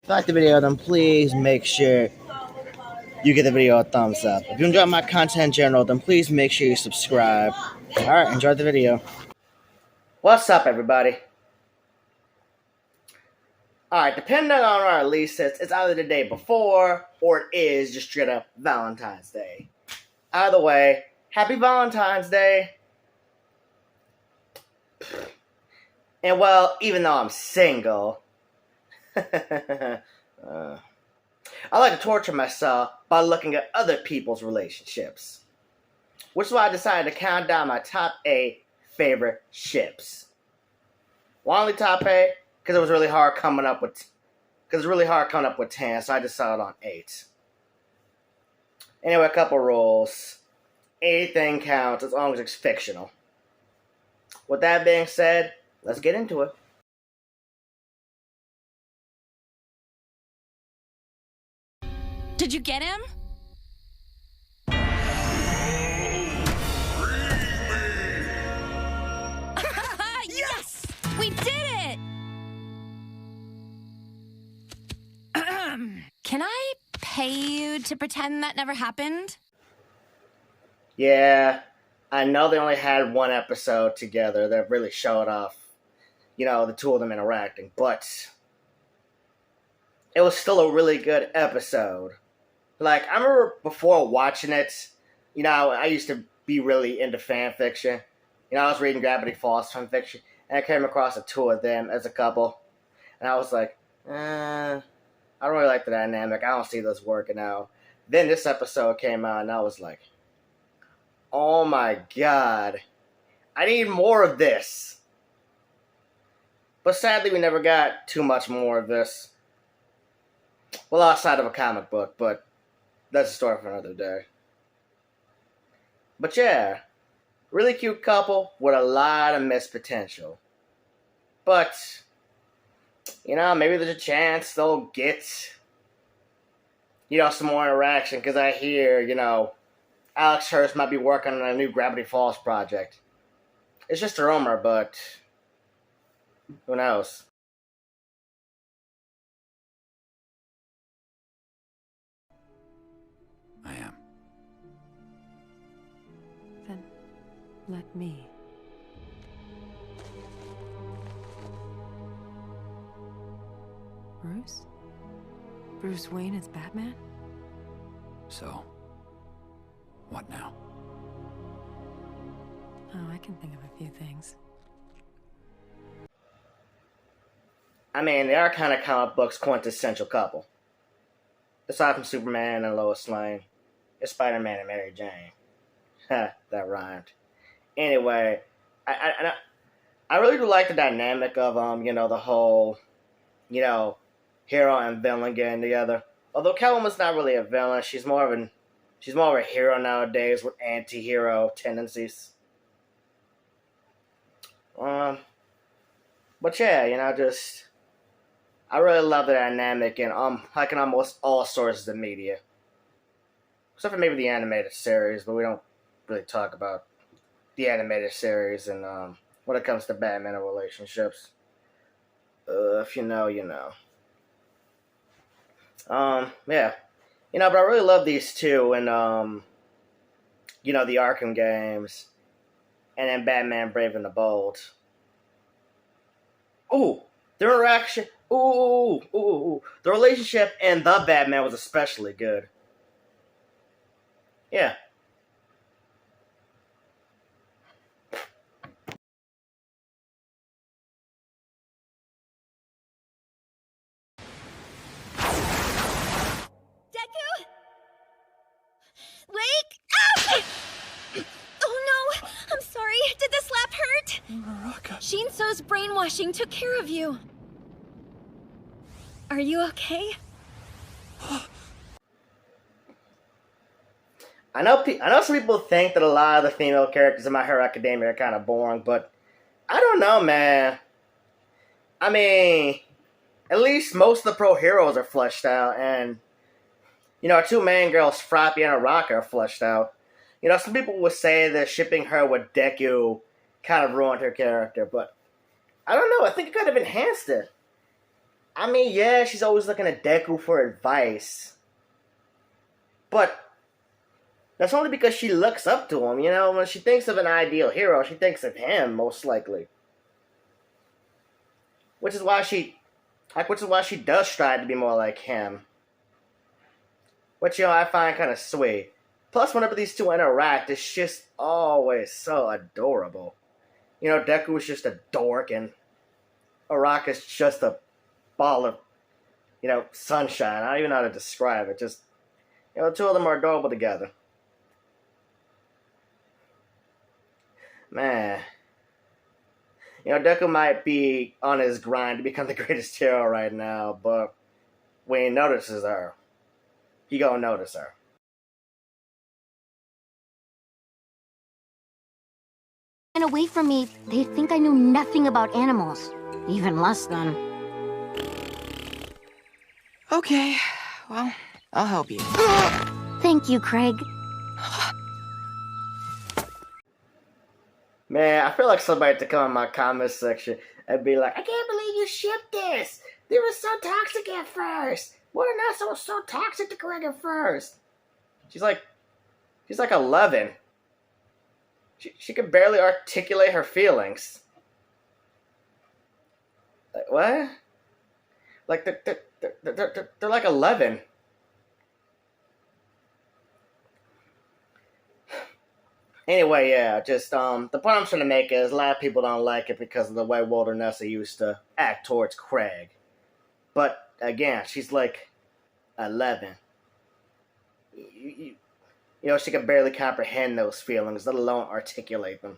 If you like the video, then please make sure you give the video a thumbs up. If you enjoy my content in general, then please make sure you subscribe. Alright, enjoy the video. What's up, everybody? Alright, depending on our release, it's either the day before or it is just straight up Valentine's Day. Either way, happy Valentine's Day. And well, even though I'm single, I like to torture myself by looking at other people's relationships. Which is why I decided to count down my top 8 favorite ships. Why only top 8? Because it was really hard coming up with 10, so I decided on 8. Anyway, a couple rules. Anything counts as long as it's fictional. With that being said, let's get into it. Did you get him? Yes! We did it! Can I pay you to pretend that never happened? Yeah, I know they only had one episode together that really showed off, the two of them interacting, but it was still a really good episode. Like, I remember before watching it, I used to be really into fan fiction. I was reading Gravity Falls fan fiction, and I came across the two of them as a couple. And I was like, I don't really like the dynamic. I don't see this working out. Then this episode came out, and I was like, oh my god, I need more of this. But sadly, we never got too much more of this. Well, outside of a comic book, but that's a story for another day. But yeah, really cute couple with a lot of missed potential. But, maybe there's a chance they'll get, some more interaction. Because I hear, Alex Hurst might be working on a new Gravity Falls project. It's just a rumor, but who knows? I am. Then let me. Bruce? Bruce Wayne is Batman? So, what now? Oh, I can think of a few things. I mean, they are kind of comic books quintessential couple. Aside from Superman and Lois Lane, it's Spider-Man and Mary Jane. Ha, that rhymed. Anyway, I really do like the dynamic of the whole, hero and villain getting together. Although Catwoman's not really a villain, she's more of a hero nowadays with anti-hero tendencies. But yeah, I really love the dynamic in like in almost all sources of media. Except for maybe the animated series, but we don't really talk about the animated series and when it comes to Batman and relationships. If you know, you know. Yeah. But I really love these two in the Arkham games and then Batman Brave and the Bold. Ooh, their interaction. Ooh. The relationship in the Batman was especially good. Yeah. Deku? Wake up! Oh no! I'm sorry. Did the slap hurt? Uraraka. Shinso's brainwashing took care of you. Are you okay? I know some people think that a lot of the female characters in My Hero Academia are kind of boring, but I don't know, man. I mean, at least most of the pro heroes are fleshed out, and our two main girls, Froppy and Araka, are fleshed out. Some people would say that shipping her with Deku kind of ruined her character, but I don't know. I think it could have enhanced it. I mean, yeah, she's always looking at Deku for advice. But that's only because she looks up to him, you know? When she thinks of an ideal hero, she thinks of him, most likely. Which is why she does strive to be more like him. Which, you know, I find kind of sweet. Plus, whenever these two interact, it's just always so adorable. You know, Deku is just a dork, and Araka's just a ball of, you know, sunshine. I don't even know how to describe it. Just, you know, the two of them are adorable together. Man. You know, Deku might be on his grind to become the greatest hero right now, but when he notices her, he gonna notice her. And away from me, they'd think I knew nothing about animals. Even less than... Okay, well, I'll help you. Thank you, Craig. Man, I feel like somebody to come in my comments section and be like, I can't believe you shipped this. They were so toxic at first. What are not so toxic to Craig at first? She's like 11. She could barely articulate her feelings. Like, what? Like, they're like 11. Anyway, yeah, just, the point I'm trying to make is a lot of people don't like it because of the way Walter Nessa used to act towards Craig. But, again, she's like 11. You know, she can barely comprehend those feelings, let alone articulate them.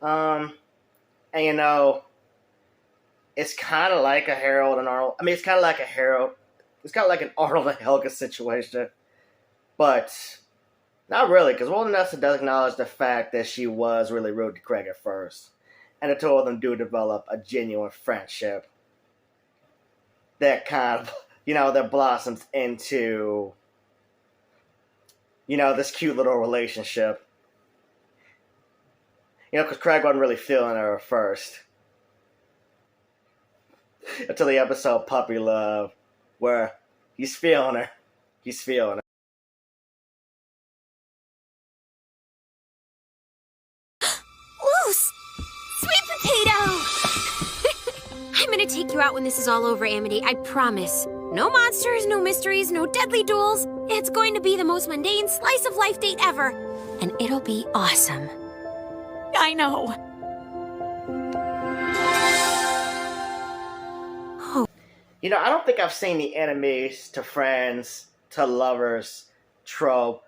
And, you know, it's kind of like a Harold and Arnold. I mean, it's kind of like an Arnold and Helga situation. But not really, because Walter Nessa does acknowledge the fact that she was really rude to Craig at first. And the two of them do develop a genuine friendship that kind of, you know, that blossoms into, you know, this cute little relationship. You know, because Craig wasn't really feeling her at first. Until the episode Puppy Love, where he's feeling her. He's feeling her. Loose! Sweet potato! I'm gonna take you out when this is all over, Amity, I promise. No monsters, no mysteries, no deadly duels. It's going to be the most mundane slice of life date ever. And it'll be awesome. I know. You know, I don't think I've seen the enemies to friends to lovers trope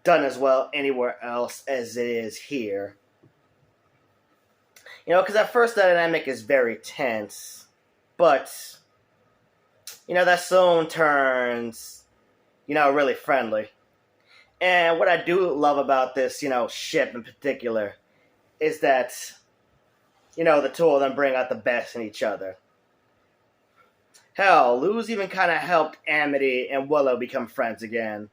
done as well anywhere else as it is here. You know, because at first the dynamic is very tense, but, you know, that soon turns, you know, really friendly. And what I do love about this, you know, ship in particular, is that, you know, the two of them bring out the best in each other. Hell, Luz even kind of helped Amity and Willow become friends again.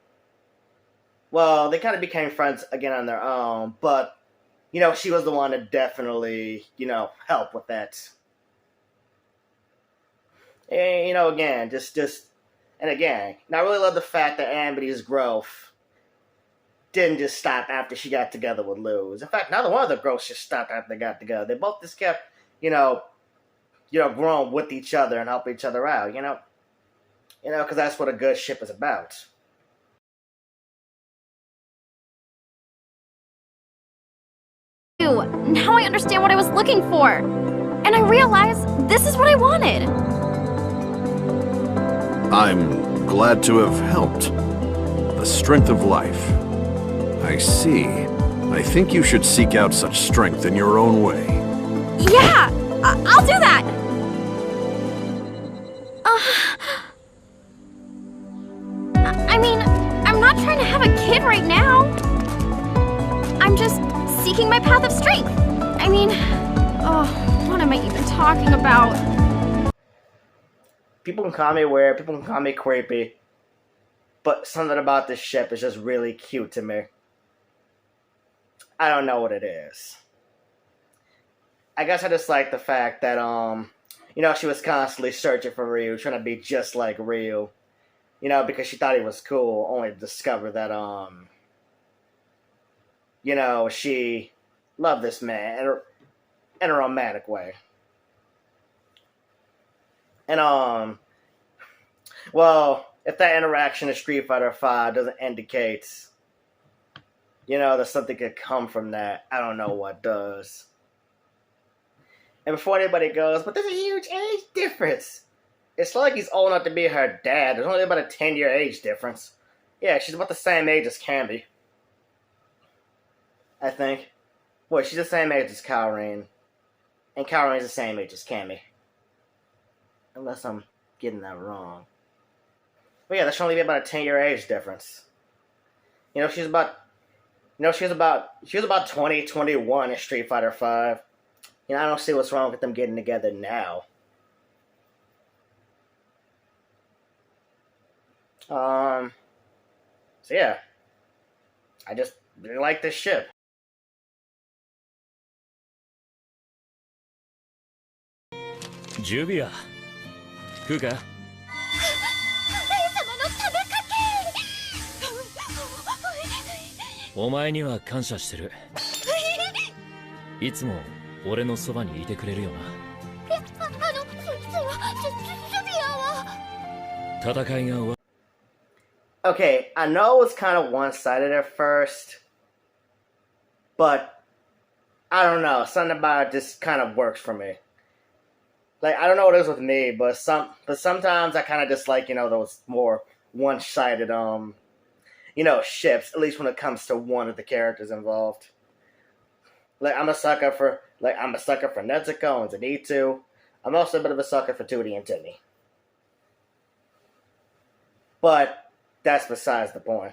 Well, they kind of became friends again on their own, but, you know, she was the one that definitely, you know, helped with that. And, you know, again, and again, I really love the fact that Amity's growth didn't just stop after she got together with Luz. In fact, neither one of the growths just stopped after they got together. They both just kept, you know, growing with each other and helping each other out, you know, because that's what a good ship is about. Now I understand what I was looking for. And I realized this is what I wanted. I'm glad to have helped. The strength of life. I see. I think you should seek out such strength in your own way. Yeah, I'll do that. I mean, I'm not trying to have a kid right now. I'm just seeking my path of strength. I mean, what am I even talking about? People can call me weird, people can call me creepy, but something about this ship is just really cute to me. I don't know what it is. I guess I just like the fact that she was constantly searching for Ryu, trying to be just like Ryu. Because she thought he was cool, only to discover that she loved this man in a romantic way. And well, if that interaction in Street Fighter V doesn't indicate, that something could come from that, I don't know what does. And before anybody goes, but there's a huge age difference. It's not like he's old enough to be her dad. There's only about a 10-year age difference. Yeah, she's about the same age as Camby. I think. Well, she's the same age as Kaorin. And Kaorin's the same age as Cammy. Unless I'm getting that wrong. But yeah, there should only be about a 10-year age difference. She was about 20, 21 in Street Fighter V. I don't see what's wrong with them getting together now. So yeah. I just really like this ship. Juvia. 食うか？お前には感謝してる。いつも俺のそばにいてくれるよな。戦いが終わ。Okay, I know it was kind of one-sided at first, but I don't know. Something about it just kind of works for me. Like, I don't know what it is with me, but sometimes I kind of dislike, those more one-sided, ships, at least when it comes to one of the characters involved. Like, I'm a sucker for Nezuko and Zenitsu. I'm also a bit of a sucker for Tooty and Timmy. But that's besides the point.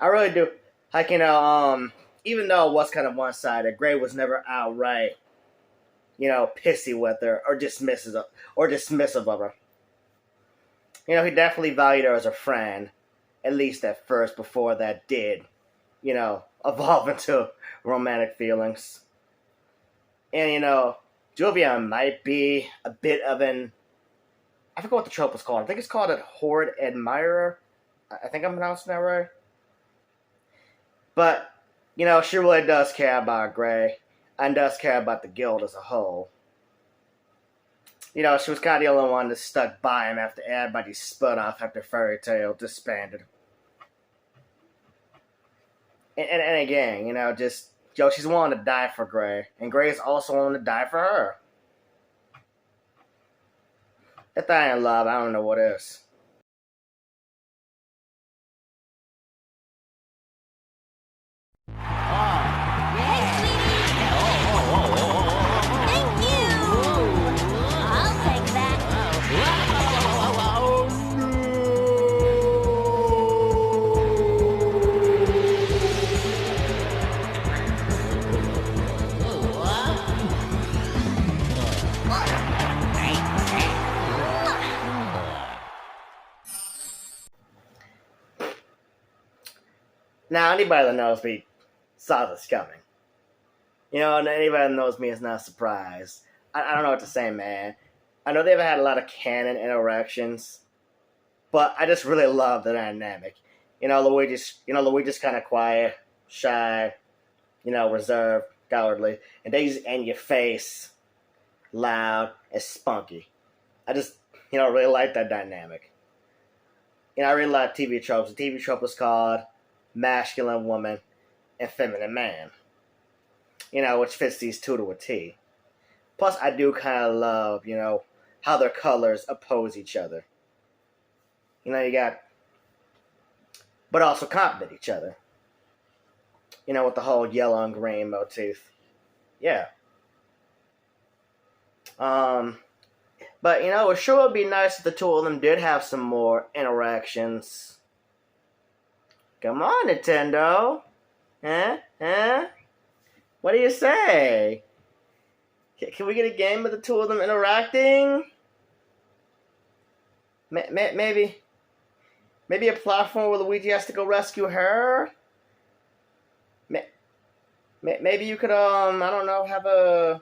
I really do, like, even though it was kind of one-sided, Gray was never outright, pissy with her or dismissive of her. He definitely valued her as a friend, at least at first, before that did, evolve into romantic feelings. And, Juvia might be a bit of an, I forget what the trope was called. I think it's called a Horde Admirer. I think I'm pronouncing that right. But, she really does care about Gray and does care about the guild as a whole. She was kind of the only one that stuck by him after everybody split off after Fairy Tail disbanded. And again, she's willing to die for Gray. And Gray is also willing to die for her. If that ain't love, I don't know what is. Now, anybody that knows me saw this coming. And anybody that knows me is not surprised. I don't know what to say, man. I know they've had a lot of canon interactions, but I just really love the dynamic. Luigi's kind of quiet, shy, reserved, cowardly, and Daisy's in your face, loud, and spunky. I just, really like that dynamic. I read a lot of TV tropes. The TV trope was called masculine woman and feminine man, which fits these two to a T. Plus, I do kind of love, how their colors oppose each other. But also complement each other. With the whole yellow and green motif. Yeah. But, it sure would be nice if the two of them did have some more interactions. Come on, Nintendo. Huh? What do you say? Can we get a game with the two of them interacting? Maybe a platform where Luigi has to go rescue her? Maybe you could I don't know, have a,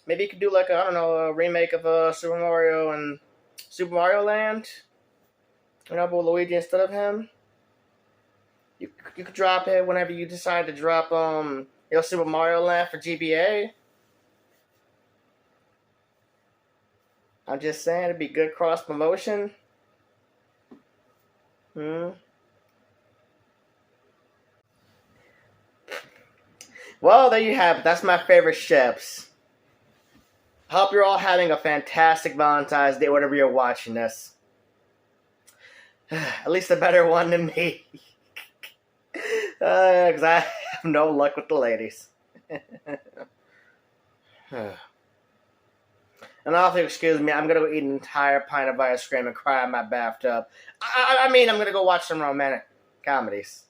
maybe you could do like a, I don't know, a remake of Super Mario and Super Mario Land. But with Luigi instead of him. You could drop it whenever you decide to drop Super Mario Land for GBA. I'm just saying it'd be good cross promotion. Well, there you have it. That's my favorite ships. Hope you're all having a fantastic Valentine's Day, whatever you're watching this. At least a better one than me. Because I have no luck with the ladies. And also, excuse me, I'm going to go eat an entire pint of ice cream and cry in my bathtub. I mean, I'm going to go watch some romantic comedies.